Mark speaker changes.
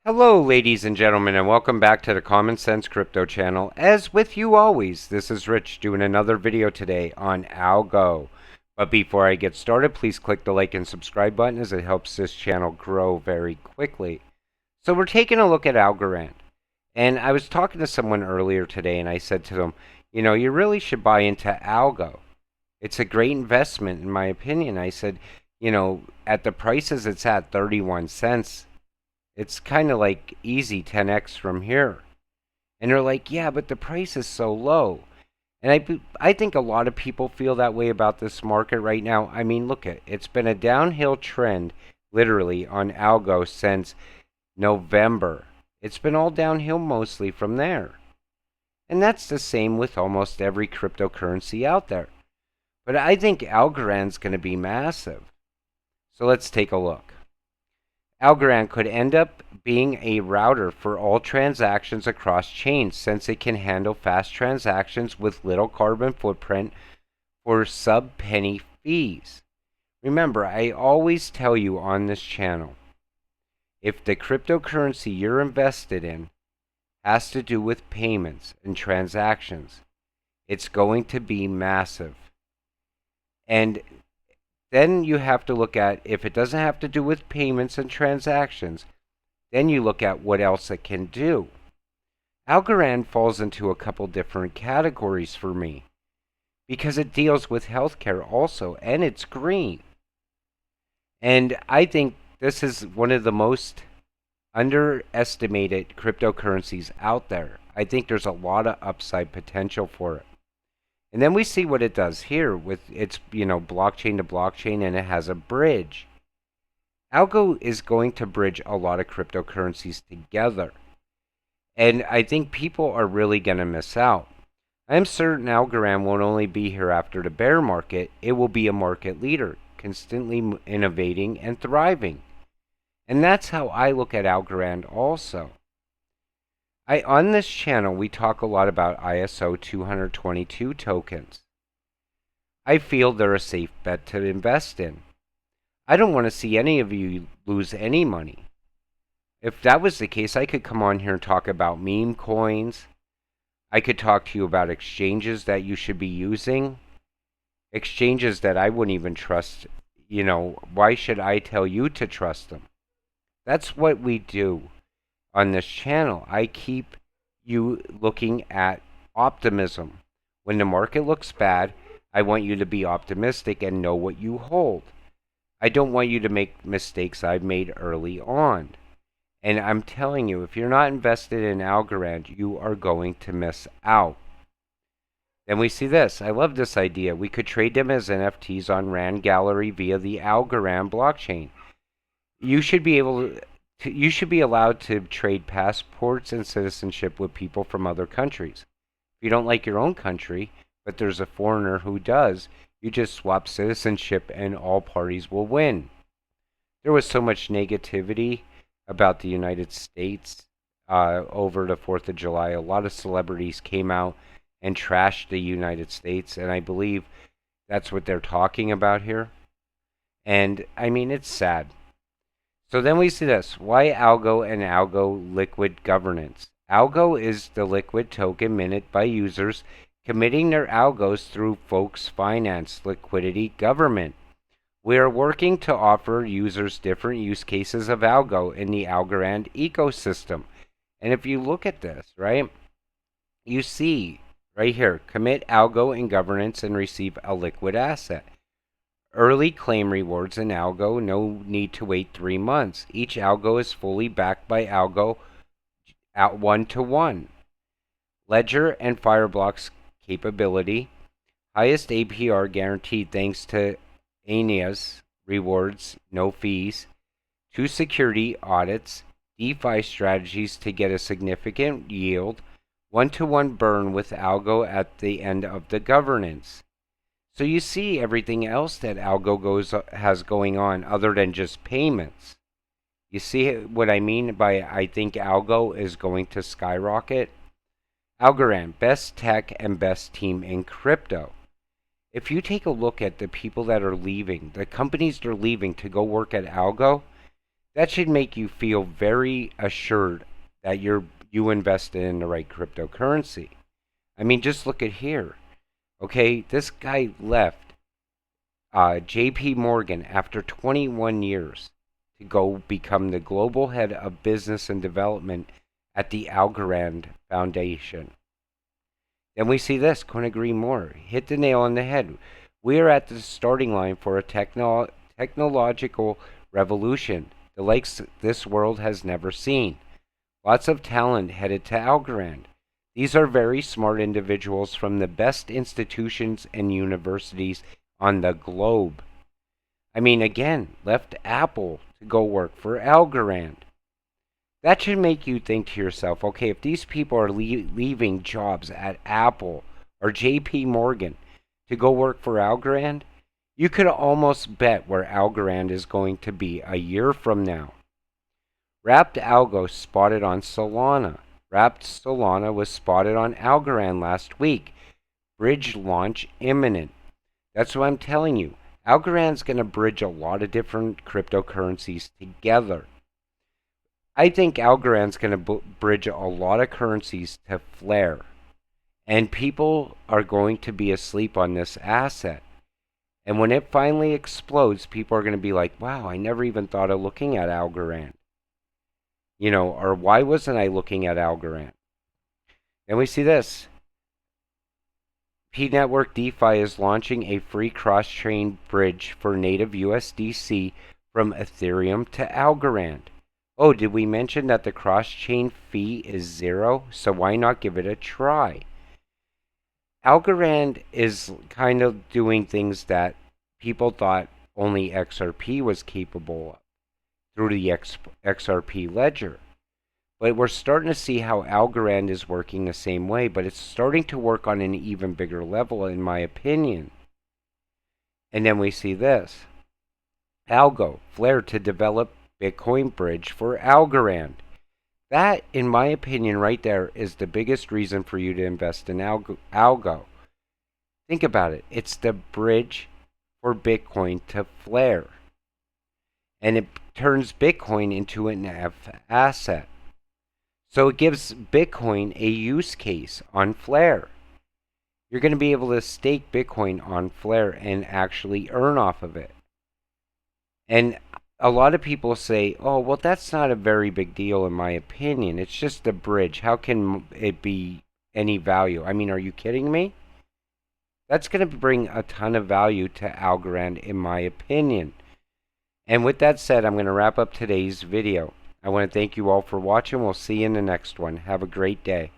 Speaker 1: Hello, ladies and gentlemen, and welcome back to the Common Sense Crypto channel. As with you always, this is Rich doing another video today on Algo. But before I get started, please click the like and subscribe button as it helps this channel grow very quickly. So we're taking a look at Algorand. And I was talking to someone earlier today and I said to them, you really should buy into Algo. It's a great investment in my opinion. I said, at the prices it's at 31 cents, it's kind of like easy 10x from here. And they're like, yeah, but the price is so low. And I think a lot of people feel that way about this market right now. I mean, look it's been a downhill trend, literally, on Algo since November. It's been all downhill mostly from there. And that's the same with almost every cryptocurrency out there. But I think Algorand's going to be massive. So let's take a look. Algorand could end up being a router for all transactions across chains since it can handle fast transactions with little carbon footprint for sub-penny fees. Remember, I always tell you on this channel, if the cryptocurrency you're invested in has to do with payments and transactions, it's going to be massive. And then you have to look at, if it doesn't have to do with payments and transactions, then you look at what else it can do. Algorand falls into a couple different categories for me because it deals with healthcare also, and it's green. And I think this is one of the most underestimated cryptocurrencies out there. I think there's a lot of upside potential for it. And then we see what it does here with its, blockchain to blockchain, and it has a bridge. Algo is going to bridge a lot of cryptocurrencies together. And I think people are really going to miss out. I'm certain Algorand won't only be here after the bear market, it will be a market leader, constantly innovating and thriving. And that's how I look at Algorand also. On this channel, we talk a lot about ISO 222 tokens. I feel they're a safe bet to invest in. I don't want to see any of you lose any money. If that was the case, I could come on here and talk about meme coins. I could talk to you about exchanges that you should be using. Exchanges that I wouldn't even trust. Why should I tell you to trust them? That's what we do. On this channel, I keep you looking at optimism. When the market looks bad, I want you to be optimistic and know what you hold. I don't want you to make mistakes I've made early on. And I'm telling you, if you're not invested in Algorand, you are going to miss out. Then we see this. I love this idea. We could trade them as NFTs on Rand Gallery via the Algorand blockchain. You should be allowed to trade passports and citizenship with people from other countries. If you don't like your own country, but there's a foreigner who does, you just swap citizenship and all parties will win. There was so much negativity about the United States over the 4th of July. A lot of celebrities came out and trashed the United States, and I believe that's what they're talking about here. And, I mean, it's sad. So then we see this. Why Algo and Algo liquid governance? Algo is the liquid token minted by users committing their algos through Folks Finance liquidity government. We are working to offer users different use cases of Algo in the Algorand ecosystem. And if you look at this, right, you see right here, commit Algo in governance and receive a liquid asset. Early claim rewards in Algo, no need to wait 3 months. Each Algo is fully backed by Algo at 1-to-1. Ledger and Fireblocks capability. Highest APR guaranteed thanks to Aeneas rewards, no fees. 2 security audits. DeFi strategies to get a significant yield. 1-to-1 burn with Algo at the end of the governance. So you see everything else that Algo has going on other than just payments. You see what I mean by I think Algo is going to skyrocket? Algorand, best tech and best team in crypto. If you take a look at the people that are leaving, the companies that are leaving to go work at Algo, That should make you feel very assured that you invested in the right cryptocurrency. I mean, just look at here. Okay, this guy left J.P. Morgan after 21 years to go become the global head of business and development at the Algorand Foundation. Then we see this, couldn't agree more. Hit the nail on the head. We are at the starting line for a technological revolution, the likes this world has never seen. Lots of talent headed to Algorand. These are very smart individuals from the best institutions and universities on the globe. I mean, again, left Apple to go work for Algorand. That should make you think to yourself, okay, if these people are leaving jobs at Apple or JP Morgan to go work for Algorand, you could almost bet where Algorand is going to be a year from now. Wrapped Algo spotted on Solana. Wrapped Solana was spotted on Algorand last week. Bridge launch imminent. That's what I'm telling you. Algorand's going to bridge a lot of different cryptocurrencies together. I think Algorand's going to bridge a lot of currencies to Flare. And people are going to be asleep on this asset. And when it finally explodes, people are going to be like, wow, I never even thought of looking at Algorand. You know, or why wasn't I looking at Algorand? And we see this. P Network DeFi is launching a free cross-chain bridge for native USDC from Ethereum to Algorand. Oh, did we mention that the cross-chain fee is 0? So why not give it a try? Algorand is kind of doing things that people thought only XRP was capable of through the XRP ledger. But we're starting to see how Algorand is working the same way, but it's starting to work on an even bigger level, in my opinion. And then we see this. Algo, Flare to develop Bitcoin bridge for Algorand. That, in my opinion, right there is the biggest reason for you to invest in Algo. Think about it. It's the bridge for Bitcoin to Flare. And it turns Bitcoin into an asset. So it gives Bitcoin a use case on Flare. You're going to be able to stake Bitcoin on Flare and actually earn off of it. And a lot of people say, oh, well, that's not a very big deal in my opinion. It's just a bridge. How can it be any value? I mean, are you kidding me? That's going to bring a ton of value to Algorand, in my opinion. And with that said, I'm going to wrap up today's video. I want to thank you all for watching. We'll see you in the next one. Have a great day.